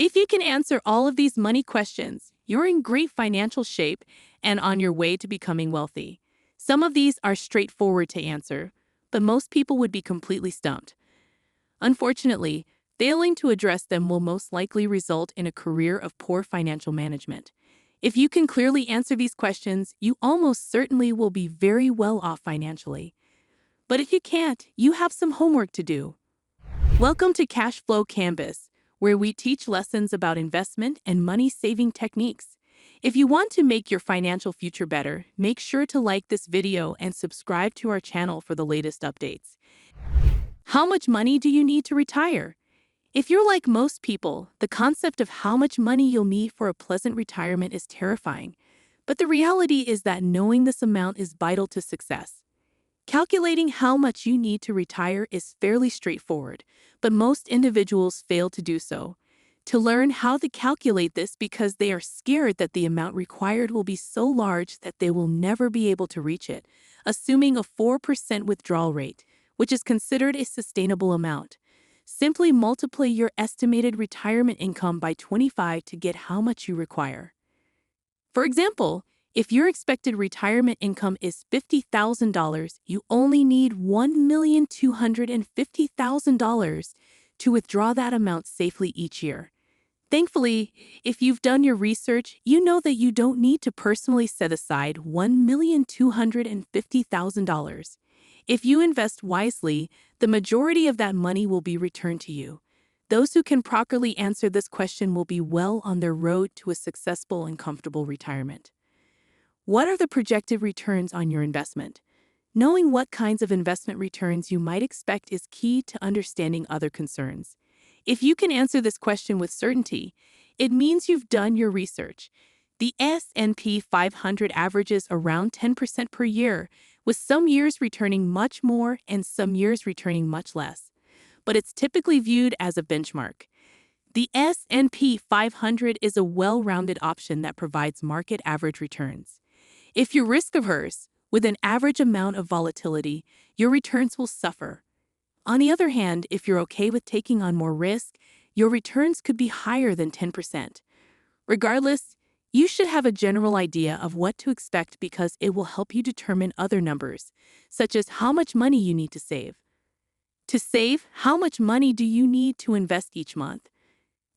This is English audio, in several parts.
If you can answer all of these money questions, you're in great financial shape and on your way to becoming wealthy. Some of these are straightforward to answer, but most people would be completely stumped. Unfortunately, failing to address them will most likely result in a career of poor financial management. If you can clearly answer these questions, you almost certainly will be very well off financially. But if you can't, you have some homework to do. Welcome to Cashflow Canvas, where we teach lessons about investment and money-saving techniques. If you want to make your financial future better, make sure to like this video and subscribe to our channel for the latest updates. How much money do you need to retire? If you're like most people, the concept of how much money you'll need for a pleasant retirement is terrifying. But the reality is that knowing this amount is vital to success. Calculating how much you need to retire is fairly straightforward, but most individuals fail to do so. To learn how to calculate this because they are scared that the amount required will be so large that they will never be able to reach it, assuming a 4% withdrawal rate, which is considered a sustainable amount. Simply multiply your estimated retirement income by 25 to get how much you require. For example, if your expected retirement income is $50,000, you only need $1,250,000 to withdraw that amount safely each year. Thankfully, if you've done your research, you know that you don't need to personally set aside $1,250,000. If you invest wisely, the majority of that money will be returned to you. Those who can properly answer this question will be well on their road to a successful and comfortable retirement. What are the projected returns on your investment? Knowing what kinds of investment returns you might expect is key to understanding other concerns. If you can answer this question with certainty, it means you've done your research. The S&P 500 averages around 10% per year, with some years returning much more and some years returning much less. But it's typically viewed as a benchmark. The S&P 500 is a well-rounded option that provides market average returns. If you're risk-averse, with an average amount of volatility, your returns will suffer. On the other hand, if you're okay with taking on more risk, your returns could be higher than 10%. Regardless, you should have a general idea of what to expect because it will help you determine other numbers, such as how much money you need to save. To save, how much money do you need to invest each month?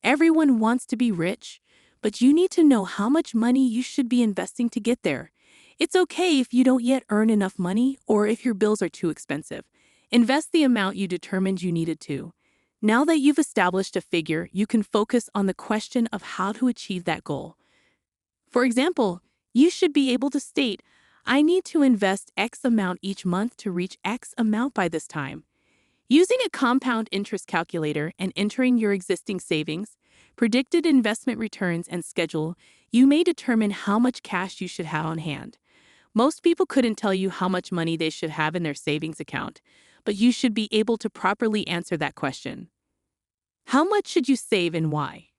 Everyone wants to be rich, but you need to know how much money you should be investing to get there. It's okay if you don't yet earn enough money or if your bills are too expensive. Invest the amount you determined you needed to. Now that you've established a figure, you can focus on the question of how to achieve that goal. For example, you should be able to state, I need to invest X amount each month to reach X amount by this time. Using a compound interest calculator and entering your existing savings, predicted investment returns, and schedule, you may determine how much cash you should have on hand. Most people couldn't tell you how much money they should have in their savings account, but you should be able to properly answer that question. How much should you save and why?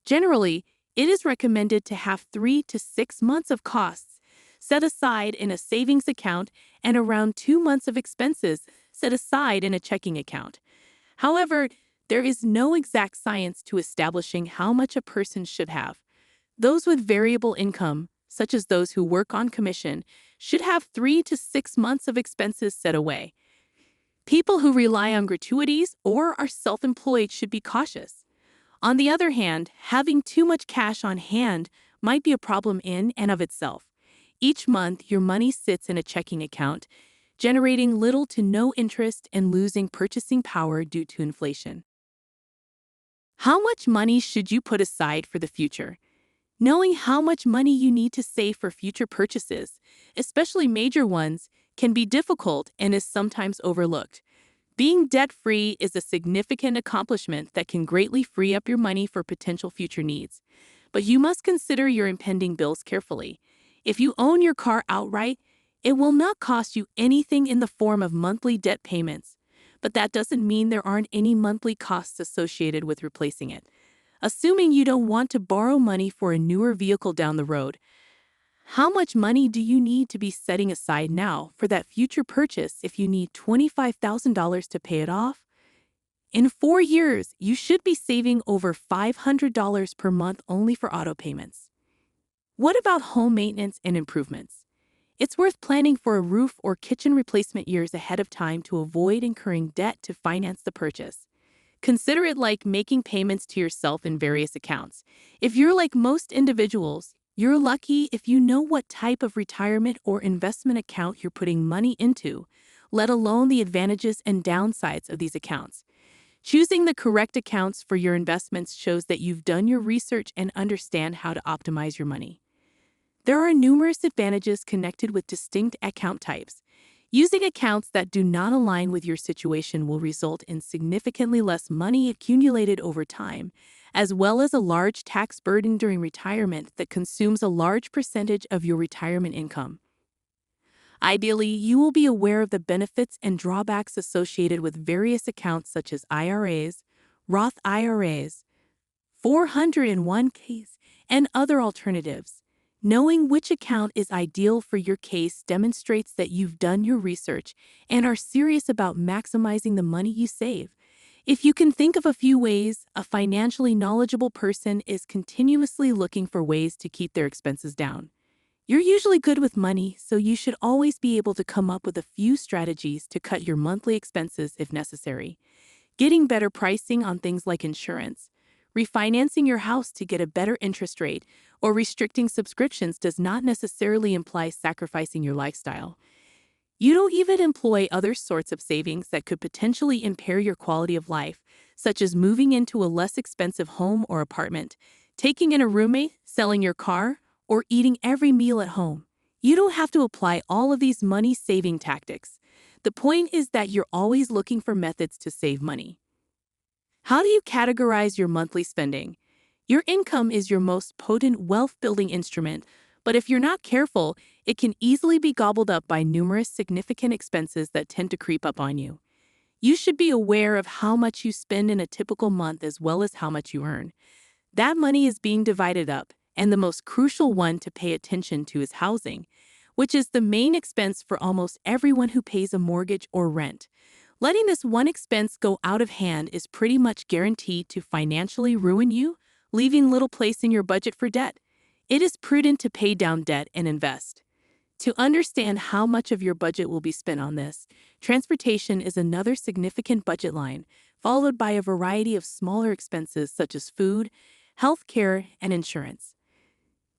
Generally, it is recommended to have 3 to 6 months of costs set aside in a savings account and around 2 months of expenses set aside in a checking account. However, there is no exact science to establishing how much a person should have. Those with variable income, such as those who work on commission, should have 3 to 6 months of expenses set away. People who rely on gratuities or are self-employed should be cautious. On the other hand, having too much cash on hand might be a problem in and of itself. Each month, your money sits in a checking account, generating little to no interest and losing purchasing power due to inflation. How much money should you put aside for the future? Knowing how much money you need to save for future purchases, especially major ones, can be difficult and is sometimes overlooked. Being debt-free is a significant accomplishment that can greatly free up your money for potential future needs. But you must consider your impending bills carefully. If you own your car outright, it will not cost you anything in the form of monthly debt payments. But that doesn't mean there aren't any monthly costs associated with replacing it. Assuming you don't want to borrow money for a newer vehicle down the road, how much money do you need to be setting aside now for that future purchase if you need $25,000 to pay it off? In 4 years, you should be saving over $500 per month only for auto payments. What about home maintenance and improvements? It's worth planning for a roof or kitchen replacement years ahead of time to avoid incurring debt to finance the purchase. Consider it like making payments to yourself in various accounts. If you're like most individuals, you're lucky if you know what type of retirement or investment account you're putting money into, let alone the advantages and downsides of these accounts. Choosing the correct accounts for your investments shows that you've done your research and understand how to optimize your money. There are numerous advantages connected with distinct account types. Using accounts that do not align with your situation will result in significantly less money accumulated over time, as well as a large tax burden during retirement that consumes a large percentage of your retirement income. Ideally, you will be aware of the benefits and drawbacks associated with various accounts such as IRAs, Roth IRAs, 401ks, and other alternatives. Knowing which account is ideal for your case demonstrates that you've done your research and are serious about maximizing the money you save. If you can think of a few ways, a financially knowledgeable person is continuously looking for ways to keep their expenses down. You're usually good with money, so you should always be able to come up with a few strategies to cut your monthly expenses if necessary. Getting better pricing on things like insurance, refinancing your house to get a better interest rate, or restricting subscriptions does not necessarily imply sacrificing your lifestyle. You don't even employ other sorts of savings that could potentially impair your quality of life, such as moving into a less expensive home or apartment, taking in a roommate, selling your car, or eating every meal at home. You don't have to apply all of these money-saving tactics. The point is that you're always looking for methods to save money. How do you categorize your monthly spending? Your income is your most potent wealth-building instrument, but if you're not careful, it can easily be gobbled up by numerous significant expenses that tend to creep up on you. You should be aware of how much you spend in a typical month as well as how much you earn. That money is being divided up, and the most crucial one to pay attention to is housing, which is the main expense for almost everyone who pays a mortgage or rent. Letting this one expense go out of hand is pretty much guaranteed to financially ruin you, leaving little place in your budget for debt. It is prudent to pay down debt and invest. To understand how much of your budget will be spent on this, transportation is another significant budget line, followed by a variety of smaller expenses such as food, healthcare, and insurance.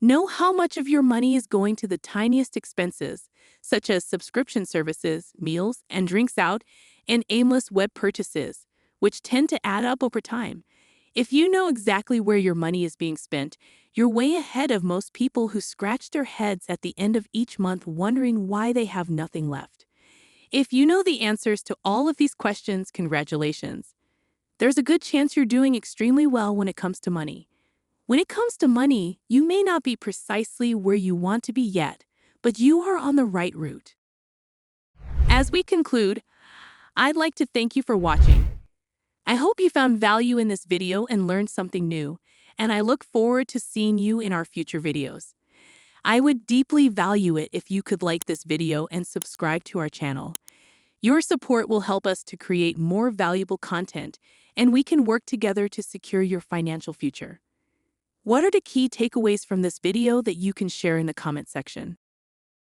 Know how much of your money is going to the tiniest expenses, such as subscription services, meals and drinks out, and aimless web purchases, which tend to add up over time. If you know exactly where your money is being spent, you're way ahead of most people who scratch their heads at the end of each month wondering why they have nothing left. If you know the answers to all of these questions, congratulations. There's a good chance you're doing extremely well when it comes to money. When it comes to money, you may not be precisely where you want to be yet, but you are on the right route. As we conclude, I'd like to thank you for watching. I hope you found value in this video and learned something new, and I look forward to seeing you in our future videos. I would deeply value it if you could like this video and subscribe to our channel. Your support will help us to create more valuable content, and we can work together to secure your financial future. What are the key takeaways from this video that you can share in the comment section?